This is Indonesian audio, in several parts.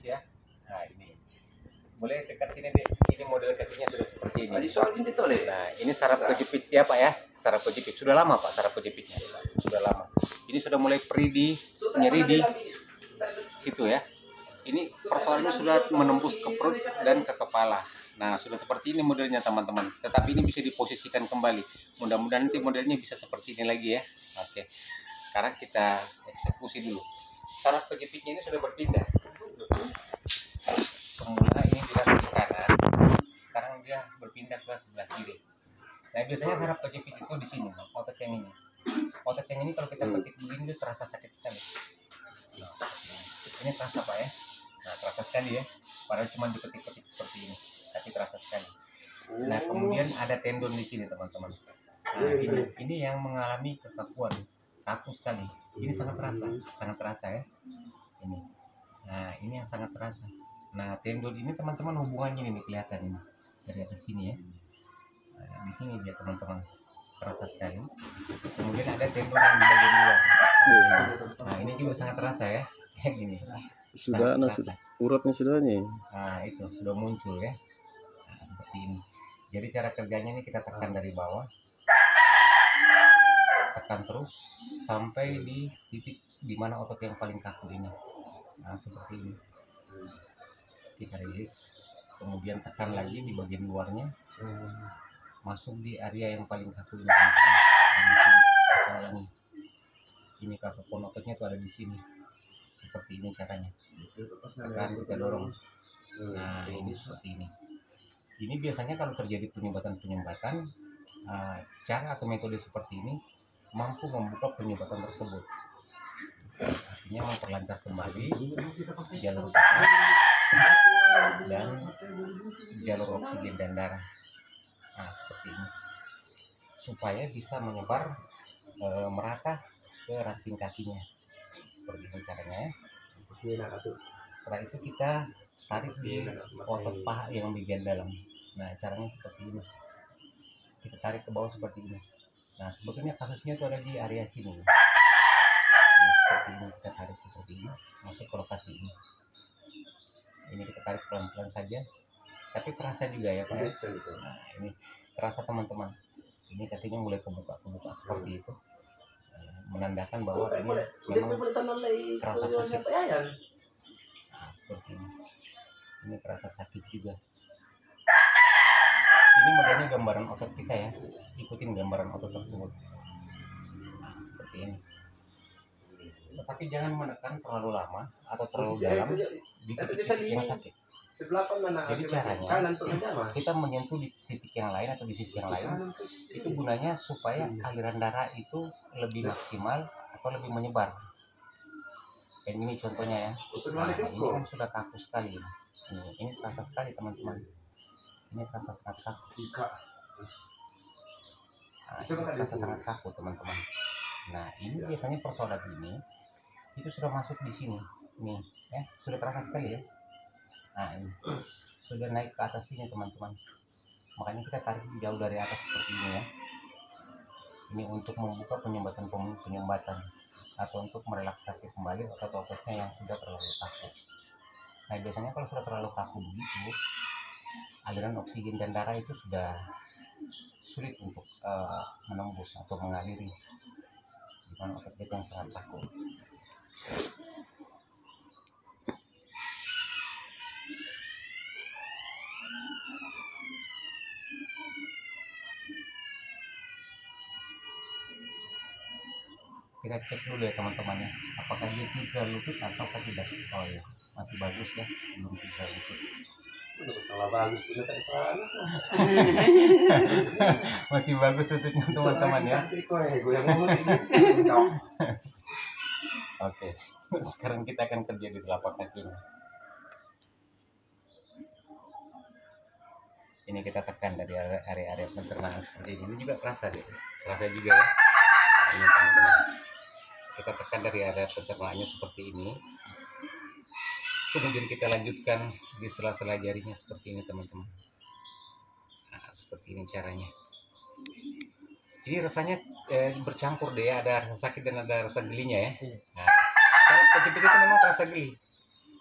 ya. Nah ini mulai dekat sini deh. Ini model kakinya sudah seperti ini. Nah ini saraf kejepit ya Pak ya. Saraf kejepit sudah lama Pak, saraf kejepitnya sudah lama. Ini sudah mulai perih di nyeri di situ ya. Ini persoalannya sudah menembus ke perut dan ke kepala. Nah sudah seperti ini modelnya teman-teman. Tetapi ini bisa diposisikan kembali. Mudah-mudahan nanti modelnya bisa seperti ini lagi ya. Oke. Sekarang kita eksekusi dulu. Saraf kejepitnya ini sudah berpindah. Semula ini di kanan, sekarang dia berpindah ke sebelah kiri. Nah biasanya saraf kejepit itu di sini, otot yang ini. Otot yang ini kalau kita petik begini itu terasa sakit sekali. Nah, ini terasa Pak ya. Nah terasa sekali ya. Padahal cuma dipetik-petik seperti ini, tapi terasa sekali. Nah kemudian ada tendon di sini teman-teman. Nah ini yang mengalami kekakuan, kaku sekali. Ini sangat terasa ya. Ini. Nah ini yang sangat terasa. Nah tendon ini teman-teman hubungannya ini kelihatan ini dari atas sini ya. Nah, di sini dia teman-teman terasa sekali. Kemudian ada tendon yang di bagian luar. Nah ini juga sangat terasa ya. Ini Sudah uratnya sudah nih. Nah itu sudah muncul ya. Nah, seperti ini. Jadi cara kerjanya ini kita tekan dari bawah, tekan terus sampai di titik di mana otot yang paling kaku ini. Nah seperti ini. Kita rilis, kemudian tekan lagi di bagian luarnya, masuk di area yang paling kaku ini teman-teman. Nah, di sini persoalannya. Ini kaku ototnya tuh ada di sini. Seperti ini caranya. Tekan, kita dorong. Nah ini seperti ini. Ini biasanya kalau terjadi penyumbatan, cara atau metode seperti ini mampu membuka penyumbatan tersebut. Artinya memperlancar kembali jalur saraf dan jalur oksigen dan darah. Nah seperti ini supaya bisa menyebar merata ke ranting kakinya. Seperti ini caranya ya. Setelah itu kita tarik di otot paha yang bagian dalam. Nah caranya seperti ini. Kita tarik ke bawah seperti ini. Nah sebetulnya kasusnya itu ada di area sini. Nah, seperti ini kita tarik seperti ini, masuk ke lokasi ini. Ini kita tarik pelan-pelan saja, tapi terasa juga ya Pak ya. Nah ini terasa teman-teman. Ini kakinya mulai kebuka seperti itu. Menandakan bahwa ini memang terasa sakit. Nah seperti ini. Ini terasa sakit juga. Ini modelnya gambaran otot kita ya. Ikutin gambaran otot tersebut. Nah seperti ini. Tetapi jangan menekan terlalu lama atau terlalu dalam di titik yang sakit. Jadi caranya kita menyentuh di titik yang lain atau di sisi yang lain, itu gunanya supaya aliran darah itu lebih maksimal atau lebih menyebar. Dan ini contohnya ya. Nah, ini kan sudah kaku sekali. Ini terasa sekali teman-teman. Ini terasa sangat kaku. Nah, ini terasa sangat kaku teman-teman. Nah ini biasanya persoalan ini itu sudah masuk di sini nih ya, sudah terasa sekali ya. Nah ini sudah naik ke atas sini teman-teman, makanya kita tarik jauh dari atas seperti ini ya. Ini untuk membuka penyumbatan atau untuk merelaksasi kembali otot-ototnya yang sudah terlalu kaku. Nah biasanya kalau sudah terlalu kaku begitu, aliran oksigen dan darah itu sudah sulit untuk menembus atau mengaliri di mana otot kita yang sangat kaku. Kita cek dulu ya teman-teman ya, apakah dia cedera lutut ataukah tidak. Oh ya, masih bagus ya, belum cedera lutut. Bagus tuh Masih bagus lututnya teman-teman ya. Oke, sekarang kita akan kerja di telapak kakinya. Ini kita tekan dari area-area pencernaan seperti ini juga terasa deh, terasa juga ya. Ini teman-teman, kita tekan dari area pencernaannya seperti ini. Kemudian kita lanjutkan di sela-sela jarinya seperti ini teman-teman. Nah seperti ini caranya. Ini rasanya bercampur deh ya, ada rasa sakit dan ada rasa gelinya ya. Nah, cara kejepit itu memang terasa geli.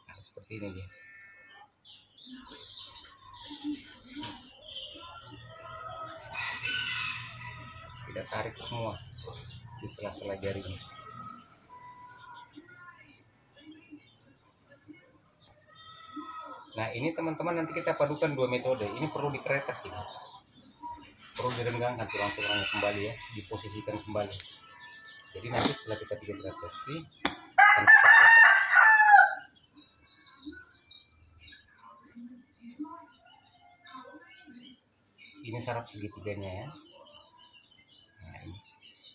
Nah, seperti seperti ini dia. Kita tarik semua di sela-sela jarinya. Nah ini teman-teman, nanti kita padukan dua metode. Ini perlu dikeretak ini, perlu direnggangkan tulang-tulangnya kembali ya, diposisikan kembali. Jadi nanti setelah kita bikin reseksi, dan kita keretak. Ini saraf segitiganya ya. Nah, ini.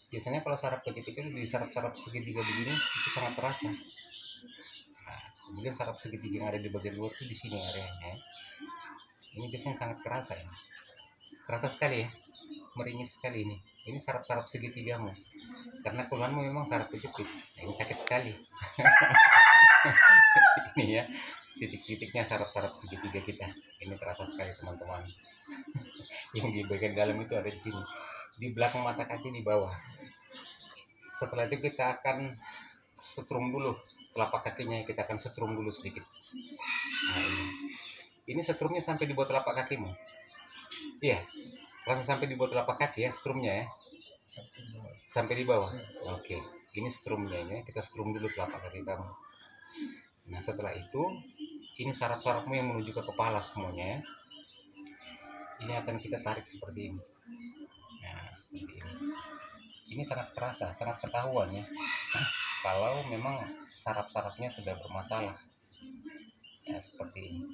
Biasanya kalau saraf kecil-kecil di saraf-saraf segitiga begini itu sangat terasa. Kemudian saraf segitiga yang ada di bagian luar itu di sini areanya. Ini biasanya sangat kerasa ya, kerasa sekali ya, meringis sekali ini. Ini saraf-saraf segitigamu, karena keluhanmu memang saraf kejepit. Nah, ini sakit sekali. Ini ya, titik-titiknya saraf-saraf segitiga kita. Ini terasa sekali teman-teman. Yang di bagian dalam itu ada di sini, di belakang mata kaki di bawah. Setelah itu kita akan setrum dulu telapak kakinya, kita akan setrum dulu sedikit. Nah ini setrumnya sampai di bawah telapak kakimu. Iya, rasa sampai di bawah telapak kaki ya, strumnya ya, sampai di bawah. Oke, ini strumnya ya, kita strum dulu telapak kaki kamu. Nah setelah itu, ini saraf-sarafmu yang menuju ke kepala semuanya ya. Ini akan kita tarik seperti ini. Nah seperti ini. Ini sangat terasa, sangat ketahuan ya, kalau memang saraf-sarafnya sudah bermasalah ya, seperti ini.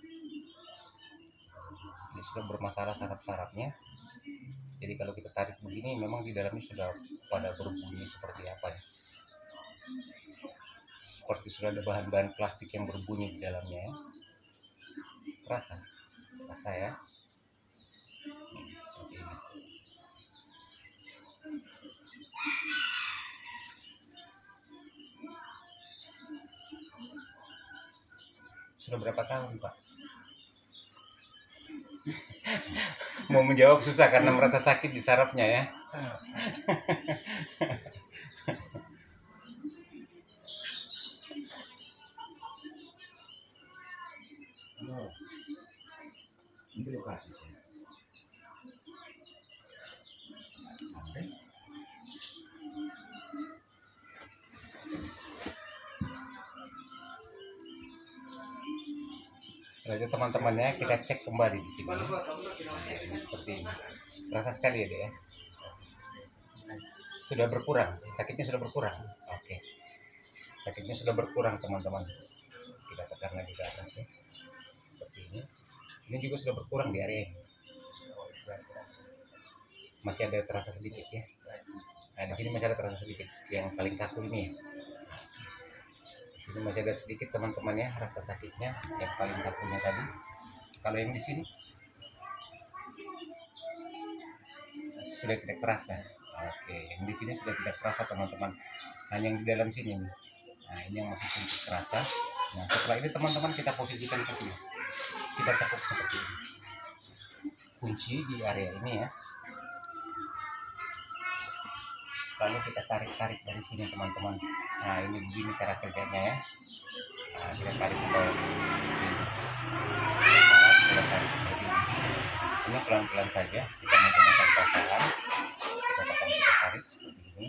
Ini sudah bermasalah saraf-sarafnya. Jadi kalau kita tarik begini, memang di dalamnya sudah pada berbunyi seperti apa ya, seperti sudah ada bahan-bahan plastik yang berbunyi di dalamnya ya. Terasa ya. Seperti ini. Sudah berapa tahun Pak? Mau menjawab susah karena merasa sakit di sarafnya ya. Ini lokasi. Setelah itu teman-temannya kita cek kembali di sini. Nah, ini seperti ini. Terasa sekali ya deh ya. Sudah berkurang, sakitnya sudah berkurang. Oke. Sakitnya sudah berkurang teman-teman. Kita tekan lagi ke atas ya. Seperti ini. Ini juga sudah berkurang di area ini. Masih ada terasa sedikit ya. Nah, di sini masih ada terasa sedikit. Yang paling kaku ini ya. Ini masih ada sedikit teman-teman ya, rasa sakitnya yang paling kakunya tadi. Kalau yang di sini sudah tidak terasa. Oke, yang di sini sudah tidak terasa teman-teman. Hanya yang di dalam sini nih. Nah ini yang masih sedikit terasa. Nah setelah ini teman-teman kita posisikan kaki, kita tekuk seperti ini. Kunci di area ini ya. Lalu kita tarik-tarik dari sini teman-teman. Nah ini begini cara kerjanya ya. Nah, kita tarik ke bawah. Kita tarik seperti ini. Ini pelan-pelan saja. Kita menggunakan perasaan. Kita tarik seperti ini.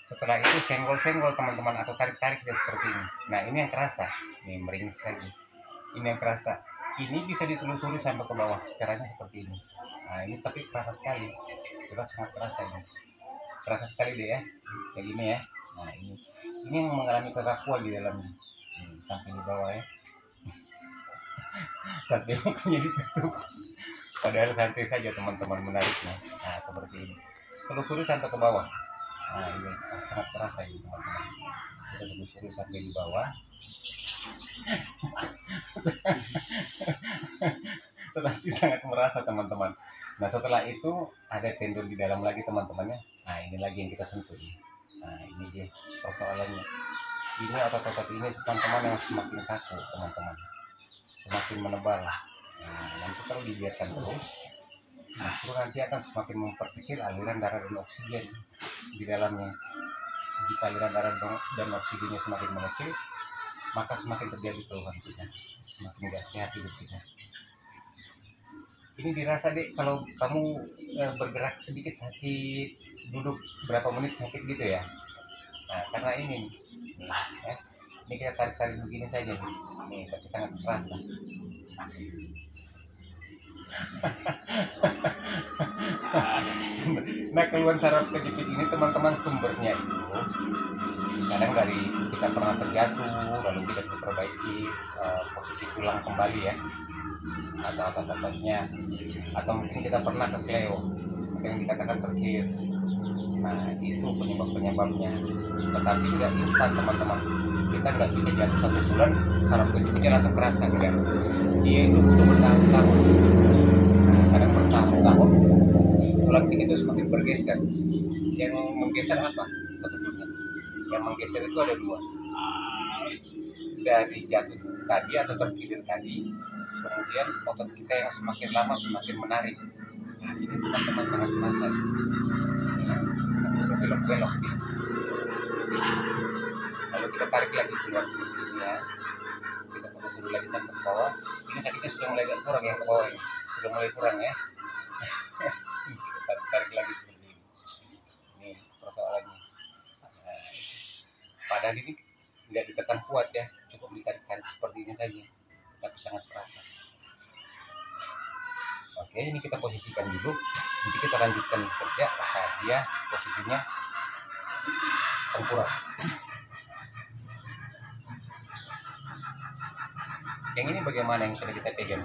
Setelah itu senggol-senggol teman-teman, atau tarik-tarik dan seperti ini. Nah ini yang kerasa. Nih meringis lagi. Ini yang kerasa. Ini bisa ditelusuri sampai ke bawah. Caranya seperti ini. Nah ini tapi kerasa sekali. Sudah sangat terasa ini, terasa sekali deh ya, kayak gini ya. Nah ini yang mengalami kekakuan di dalamnya. Sampai di bawah ya, sampai mukanya ditutup. Padahal santai saja teman-teman menariknya. Nah seperti ini, telusuri sampai ke bawah. Nah ini sangat terasa ini teman-teman. Kita telusuri sampai di bawah. Tetapi sangat merasa teman-teman. Nah setelah itu ada tendon di dalam lagi teman-temannya. Nah ini lagi yang kita sentuh ini. Nah ini dia persoalannya. Ini otot-otot ini teman-teman yang semakin kaku teman-teman, semakin menebal. Nah nanti kalau dibiarkan terus, justru nanti akan semakin memperkecil aliran darah dan oksigen di dalamnya. jika aliran darah dan oksigennya semakin mengecil, maka semakin terjadi keluhan kita, semakin gak sehat hidup kita. Ini dirasa deh kalau kamu bergerak sedikit sakit, duduk berapa menit sakit gitu ya. Nah, karena ini nih, ya. Ini kita tarik-tarik begini saja nih. Nih, tapi sangat terasa. Nah, keluhan saraf kejepit ini teman-teman sumbernya itu kadang dari kita pernah terjatuh lalu kita diperbaiki posisi tulang kembali ya, atau ototnya, atau mungkin kita pernah kesleo yang dikatakan terkir. Nah, itu penyebabnya. Tetapi nggak instan teman-teman, kita nggak bisa jatuh 1 bulan saraf kejepitnya langsung kerasa, enggak. Dia itu butuh bertahun-tahun. Nah, kadang bertahun-tahun tulang kita itu semakin bergeser. Yang menggeser apa sebetulnya? Yang menggeser itu ada 2, dari jatuh tadi atau terkilir tadi, kemudian otot kita yang semakin lama semakin menarik. Nah, ini teman-teman sangat terasa, belok-belok nih. Lalu kita tarik lagi keluar seperti ini ya, kita tunggu dulu lagi sampai ke bawah. Ini sakitnya sudah mulai agak kurang yang ke bawah ini, sudah mulai kurang ya. Kita tarik lagi seperti ini. Ini persoalannya. Nah, padahal ini tidak ditekan kuat ya, cukup ditarik-tarik seperti ini saja, tapi sangat terasa. Oke, ini kita posisikan dulu, nanti kita lanjutkan bekerja saat dia posisinya tengkurap. Yang ini bagaimana yang sudah kita pegang?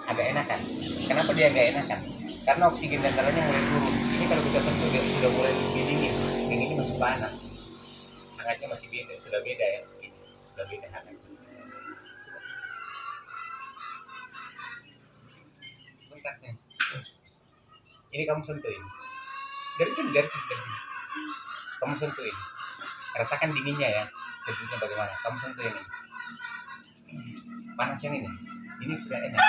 Agak enakan. Kenapa dia agak enakan? Karena oksigen dan darahnya mulai turun. Ini kalau kita sentuh dia sudah mulai lebih dingin. Yang ini masih panas. Hangatnya masih beda, sudah beda ya. Ini sudah beda hangatnya. Bentar nih. Ini kamu sentuhin. Dari sini. Kamu sentuhin. Rasakan dinginnya ya. Sejuknya bagaimana? Kamu sentuhin ini. Panasnya ini. Ini sudah enak.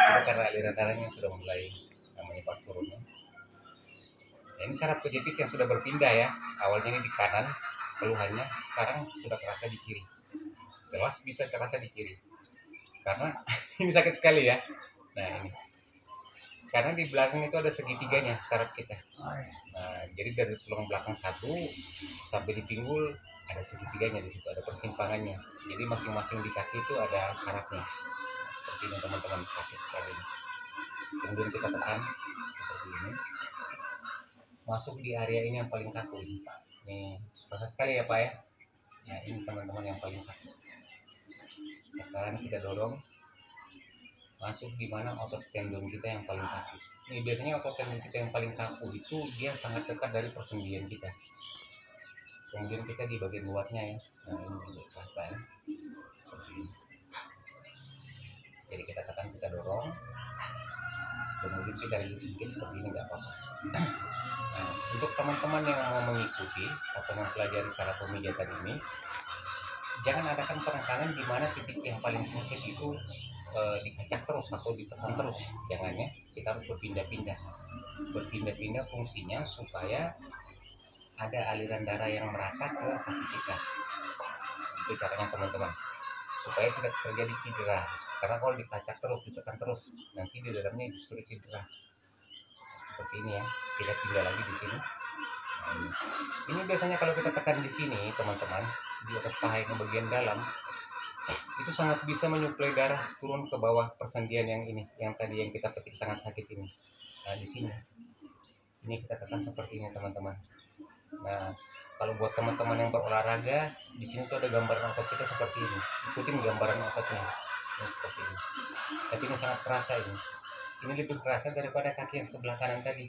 Itu karena aliran darahnya sudah mulai menyebar turunnya. Nah, ini saraf kejepit yang sudah berpindah ya. Awalnya ini di kanan keluhannya, sekarang sudah terasa di kiri. Jelas bisa terasa di kiri. Karena ini sakit sekali ya. Nah, ini. Karena di belakang itu ada segitiganya saraf kita. Nah, jadi dari tulang belakang 1 sampai di pinggul ada segitiganya di situ, ada persimpangannya. Jadi masing-masing di kaki itu ada sarafnya. Seperti ini teman-teman, sakit sekali. Kemudian kita tekan seperti ini. Masuk di area ini yang paling kaku ini. Nih, terasa sekali ya Pak ya. Nah, ini teman-teman yang paling kaku. Sekarang kita dorong masuk di mana otot tendon kita yang paling kaku. Ini biasanya otot tendon kita yang paling kaku itu dia sangat dekat dari persendian kita. Kemudian kita di bagian luarnya ya. Nah, ini juga terasa ya. Seperti ini. Jadi kita tekan, kita dorong, kemudian kita rilis sedikit seperti ini, nggak apa-apa. Nah, untuk teman-teman yang mau mengikuti atau mempelajari cara pemijatan ini, jangan adakan penekanan di mana titik yang paling sakit itu dikacak terus atau ditekan terus. Jangan ya, kita harus berpindah-pindah. Berpindah-pindah fungsinya supaya ada aliran darah yang merata ke kaki kita. Itu caranya teman-teman, supaya tidak terjadi cedera. Karena kalau dikacak terus, ditekan terus, nanti di dalamnya justru cedera. Seperti ini ya, kita pindah lagi di sini. Nah, ini biasanya kalau kita tekan di sini teman-teman, di atas paha yang bagian dalam, itu sangat bisa menyuplai darah turun ke bawah persendian yang ini, yang tadi yang kita petik sangat sakit ini. Nah, di sini ini kita tekan seperti ini teman-teman. Nah, kalau buat teman-teman yang berolahraga, di sini tuh ada gambaran otot kita seperti ini. Ikutin gambaran ototnya. Ini seperti ini. Tapi ini sangat kerasa ini. Ini lebih kerasa daripada kaki yang sebelah kanan tadi.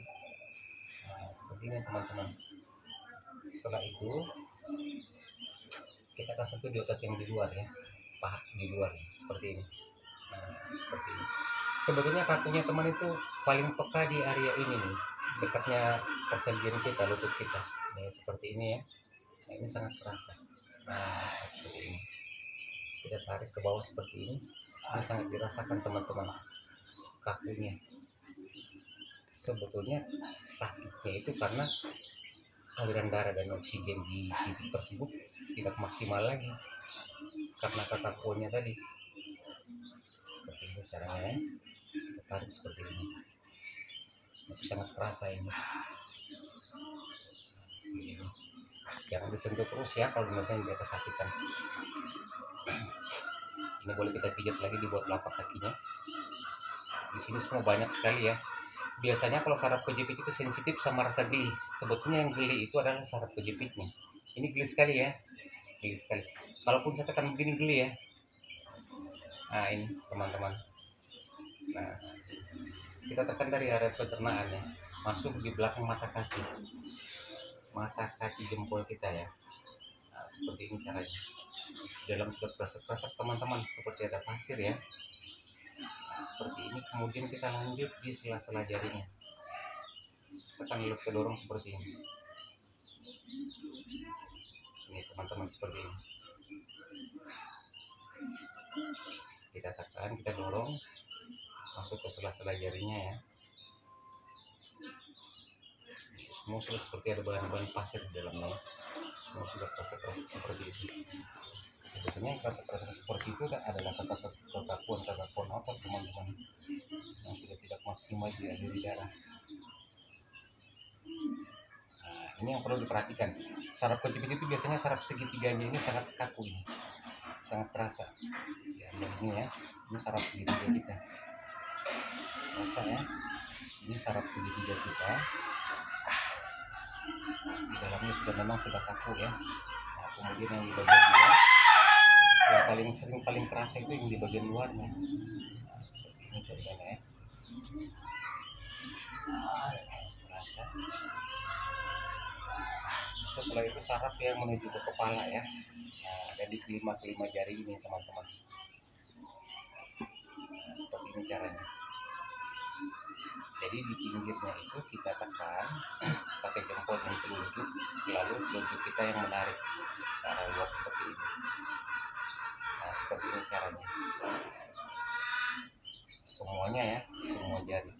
Nah, seperti ini teman-teman. Setelah itu kita akan sentuh di otot yang di luar ya, paha di luar seperti ini. Nah, seperti ini. Sebetulnya kakunya teman itu paling peka di area ini nih, dekatnya persendian kita, lutut kita. Nah, seperti ini ya. Nah, ini sangat terasa. Nah, seperti ini. Kita tarik ke bawah seperti ini. Ini sangat dirasakan teman-teman kakunya. Sebetulnya sakitnya itu karena aliran darah dan oksigen di titik tersebut tidak maksimal lagi karena kekakuannya tadi. Seperti ini caranya ya. Kita tarik seperti ini, tapi sangat terasa ini. Jangan disentuh terus ya kalau misalnya dia kesakitan. Ini boleh kita pijat lagi di bawah telapak kakinya. Di sini semua banyak sekali ya. Biasanya kalau saraf kejepit itu sensitif sama rasa geli. Sebetulnya yang geli itu adalah saraf kejepitnya. Ini geli sekali ya, geli sekali. Kalaupun saya tekan begini geli ya. Nah ini teman-teman. Nah kita tekan dari area pencernaan ya, masuk di belakang mata kaki jempol kita ya. Nah, seperti ini caranya. Dalam sudah kresek-kresek teman-teman, seperti ada pasir ya. Nah, seperti ini. Kemudian kita lanjut di sela-sela jarinya. Tekan lalu kita dorong seperti ini. Ini teman-teman, seperti ini. Kita tekan, kita dorong masuk ke sela-sela jarinya ya. Semua sudah seperti ada bahan-bahan pasir di dalamnya. Semua sudah kresek-kresek seperti itu. Sebetulnya kresek-kresek seperti itu adalah kekakuan otot teman-teman yang sudah tidak maksimal di aliri darah. Nah, ini yang perlu diperhatikan. Saraf kejepit itu biasanya saraf segitiganya ini sangat kaku ini, sangat terasa. Ya, ini ya, ini saraf segitiga kita. Terasa ya, ini saraf segitiga kita. Di dalamnya memang sudah kaku ya. Nah, kemudian yang di bagian luar, yang paling terasa itu yang di bagian luarnya. Nah, seperti ini contohnya ya. Terasa. Setelah itu saraf yang menuju ke kepala ya. Nah, ada di kelima jari ini teman-teman. Nah, seperti ini caranya. Jadi di pinggirnya itu kita tekan pakai jempol dan telunjuk, lalu telunjuk kita yang menarik ke arah luar seperti ini. Nah, seperti ini caranya. Semuanya ya, semua jari.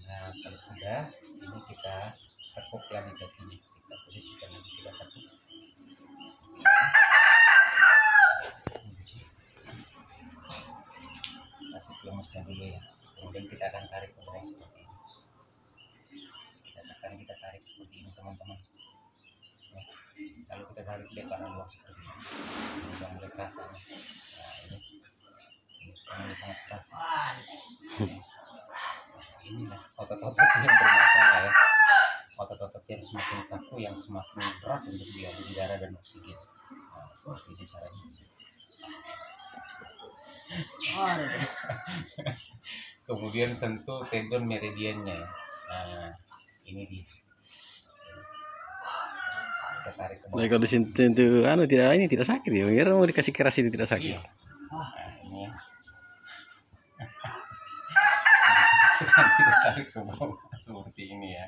Nah, kalau sudah, ini kita tekuk lagi kakinya. Kita posisikan lagi, kita tekuk. Kasih lemasnya dulu ya. Kemudian kita akan tarik ke bawah seperti ini. Kita tekan, kita tarik seperti ini teman-teman. Nah, lalu kita tarik dia ke arah luar seperti ini. Ini sudah mulai terasa. Nah, ini sudah mulai sangat terasa. Inilah otot-otot yang bermasalah ya, otot-otot yang semakin kaku, yang semakin berat untuk dialiri darah dan oksigen. Nah, seperti ini caranya. Kemudian sentuh tendon meridiannya. Nah, ini dia. Kita tarik ke bawah. Nah, kalau disentuh ini tidak sakit ya. Kira mau dikasih keras ini tidak sakit. Nah, ini ya. Kita tarik ke bawah seperti ini ya,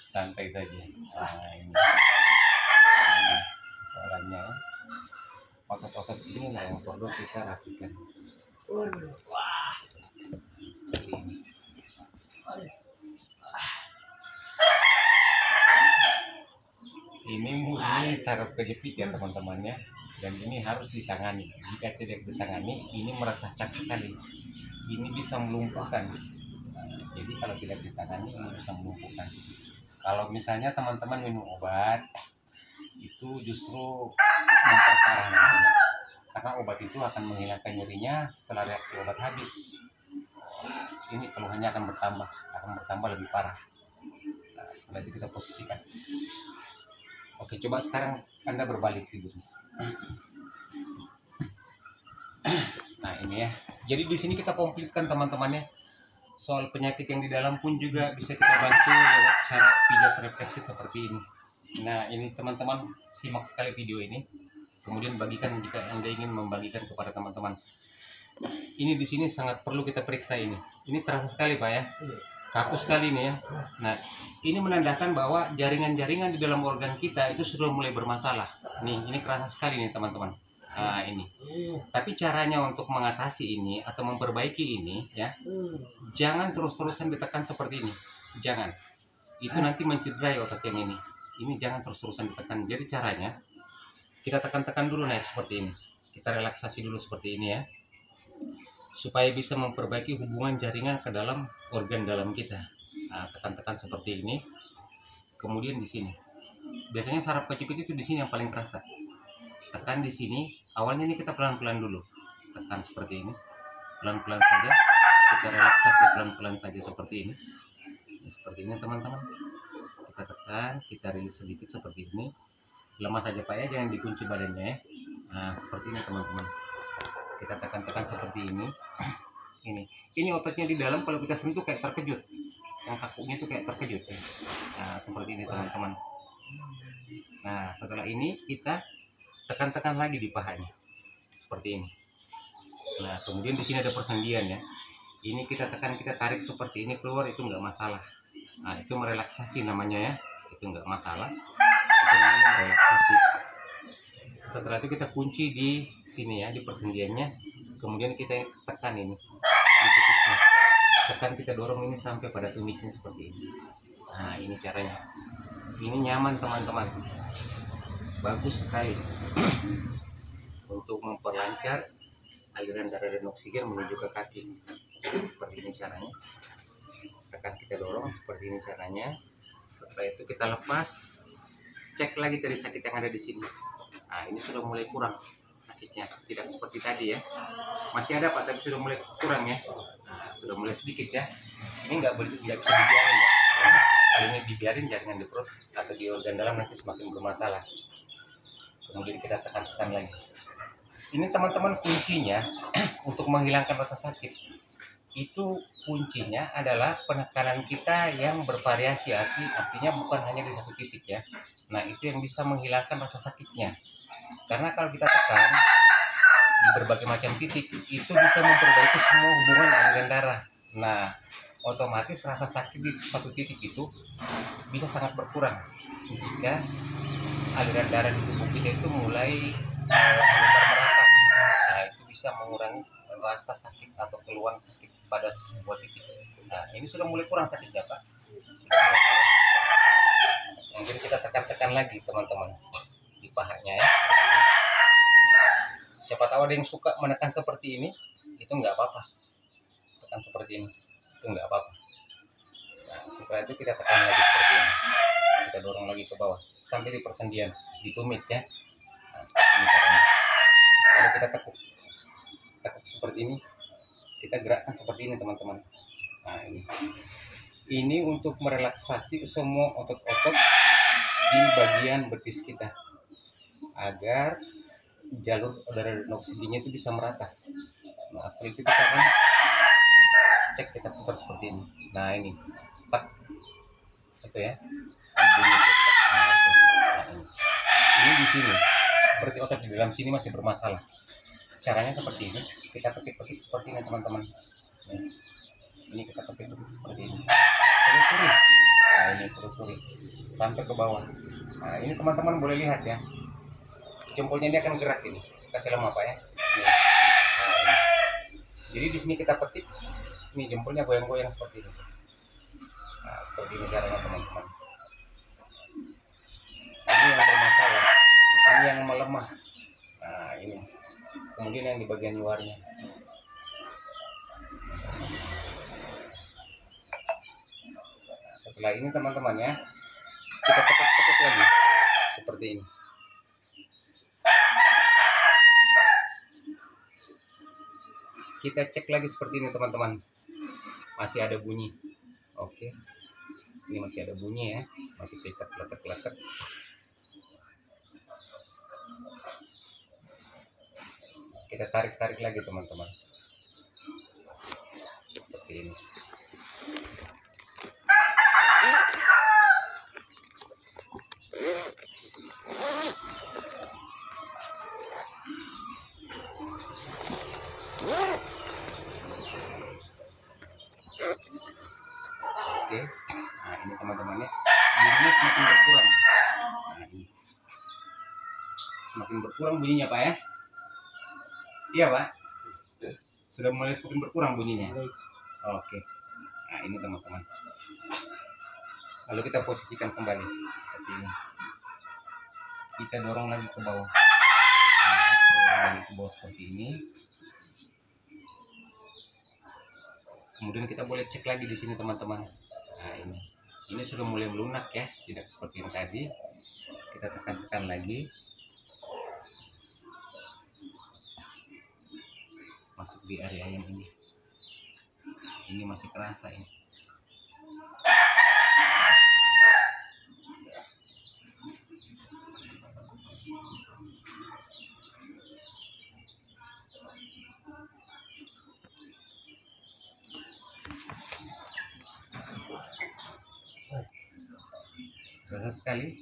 santai saja. Nah, ini soalnya ya. Otot-otot inilah yang perlu kita rapikan. Seperti ini. Ini saraf kejepit ya teman-temannya, dan ini harus ditangani. Jika tidak ditangani, ini meresahkan sekali. Ini bisa melumpuhkan. Jadi kalau tidak ditangani ini bisa melumpuhkan. Kalau misalnya teman-teman minum obat, itu justru memperparah nantinya. Karena obat itu akan menghilangkan nyerinya setelah reaksi obat habis. Ini keluhannya akan bertambah lebih parah. Nah, setelah itu kita posisikan. Oke, coba sekarang Anda berbalik tidur. Nah, ini ya. Jadi di sini kita komplitkan teman-temannya. Soal penyakit yang di dalam pun juga bisa kita bantu lewat cara pijat refleksi seperti ini. Nah, ini teman-teman simak sekali video ini. Kemudian bagikan jika Anda ingin membagikan kepada teman-teman. Ini di sini sangat perlu kita periksa ini. Ini terasa sekali Pak ya. Kaku sekali nih ya. Nah, ini menandakan bahwa jaringan-jaringan di dalam organ kita itu sudah mulai bermasalah. Nih, ini kerasa sekali nih teman-teman. Nah, ini. Tapi caranya untuk mengatasi ini atau memperbaiki ini ya, jangan terus-terusan ditekan seperti ini. Jangan. Itu nanti mencederai otot yang ini. Ini jangan terus-terusan ditekan. Jadi caranya kita tekan-tekan dulu naik seperti ini. Kita relaksasi dulu seperti ini ya. Supaya bisa memperbaiki hubungan jaringan ke dalam organ dalam kita. Nah, tekan-tekan seperti ini. Kemudian di sini. Biasanya saraf kejepit itu di sini yang paling terasa. Tekan di sini. Awalnya ini kita pelan-pelan dulu. Tekan seperti ini. Pelan-pelan saja. Kita relaksasi pelan-pelan saja seperti ini. Seperti ini teman-teman. Kita tekan, kita rilis sedikit seperti ini. Lemah saja Pak ya, jangan dikunci badannya ya. Nah, seperti ini teman-teman. Kita tekan-tekan seperti ini. Ini ototnya di dalam kalau kita sentuh kayak terkejut. Yang kakunya itu kayak terkejut. Nah, seperti ini teman-teman. Nah, setelah ini kita tekan-tekan lagi di pahanya. Seperti ini. Nah, kemudian di sini ada persendian ya. Ini kita tekan, kita tarik seperti ini keluar, itu nggak masalah. Nah, itu merelaksasi namanya ya. Itu nggak masalah. Itu namanya merelaksasi. Setelah itu kita kunci di sini ya, di persendiannya. Kemudian kita tekan ini di titiknya. Tekan, kita dorong ini sampai pada tumitnya seperti ini. Nah, ini caranya. Ini nyaman teman-teman. Bagus sekali untuk memperlancar aliran darah dan oksigen menuju ke kaki. Seperti ini caranya. Tekan, kita dorong, seperti ini caranya. Setelah itu kita lepas. Cek lagi dari sakit yang ada di sini. Nah, ini sudah mulai kurang sakitnya, tidak seperti tadi ya. Masih ada Pak, tapi sudah mulai kurang ya. Nah, sudah mulai sedikit ya. Ini nggak bisa dibiarin ya. Kalau ini dibiarin jaringan di perut atau di organ dalam nanti semakin bermasalah. Kemudian kita tekan-tekan lagi. Ini teman-teman kuncinya untuk menghilangkan rasa sakit. Itu kuncinya adalah penekanan kita yang bervariasi, artinya bukan hanya di satu titik ya. Nah, itu yang bisa menghilangkan rasa sakitnya. Karena kalau kita tekan di berbagai macam titik, itu bisa memperbaiki semua hubungan aliran darah. Nah, otomatis rasa sakit di suatu titik itu bisa sangat berkurang jika aliran darah di tubuh kita itu mulai menyebar merata. Nah, itu bisa mengurangi rasa sakit atau keluhan sakit pada sebuah titik. Nah, ini sudah mulai kurang sakitnya Pak. Mungkin kita tekan-tekan lagi teman-teman di pahanya ya. Siapa tahu ada yang suka menekan seperti ini, itu nggak apa-apa. Tekan seperti ini, itu nggak apa-apa. Nah, setelah itu kita tekan lagi seperti ini. Kita dorong lagi ke bawah sampai di persendian, di tumit ya. Nah, seperti ini caranya. Kalau kita tekuk seperti ini, kita gerakkan seperti ini teman-teman. Nah, ini untuk merelaksasi semua otot-otot di bagian betis kita agar jalur udara dan oksigennya itu bisa merata. Nah, setelah itu kita akan cek, kita putar seperti ini. Nah, ini tak itu ya, bunyi tak. Nah, itu. Nah, ini di sini berarti otot di dalam sini masih bermasalah. Caranya seperti ini, kita petik-petik seperti ini teman-teman. Ini kita petik-petik seperti ini, telusuri. Nah, ini telusuri sampai ke bawah. Nah, ini teman-teman boleh lihat ya, jempolnya ini akan gerak ini. Kasih lemah Pak ya. Ini. Nah, ini. Jadi di sini kita petik, ini jempolnya goyang-goyang seperti ini. Nah, seperti ini caranya teman-teman. Ini yang bermasalah, ini yang melemah. Nah, ini. Kemudian yang di bagian luarnya. Setelah ini teman-teman ya, kita tekuk-tekuk lagi seperti ini. Kita cek lagi seperti ini teman-teman. Masih ada bunyi. Oke. Ini masih ada bunyi ya, masih letek-letek. Kita tarik-tarik lagi teman-teman. Seperti ini. Oke. Nah ini teman-temannya, bunyinya semakin berkurang. Nah ini semakin berkurang bunyinya Pak ya. Iya Pak, sudah mulai semakin berkurang bunyinya. Oke. Nah ini teman-teman, lalu kita posisikan kembali seperti ini, kita dorong lagi ke bawah. Nah, dorong lagi ke bawah seperti ini. Kemudian kita boleh cek lagi di sini teman-teman. Nah ini sudah mulai melunak ya, tidak seperti yang tadi. Kita tekan-tekan lagi, masuk di area yang ini masih kerasa ini. Terasa sekali.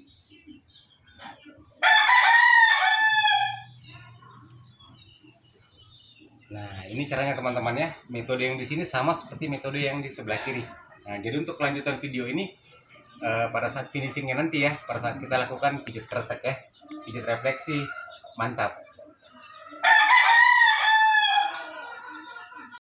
Nah ini caranya teman-teman ya. Metode yang di sini sama seperti metode yang di sebelah kiri. Nah jadi untuk kelanjutan video ini pada saat finishingnya nanti ya, pada saat kita lakukan pijat kretek ya, pijat refleksi, mantap.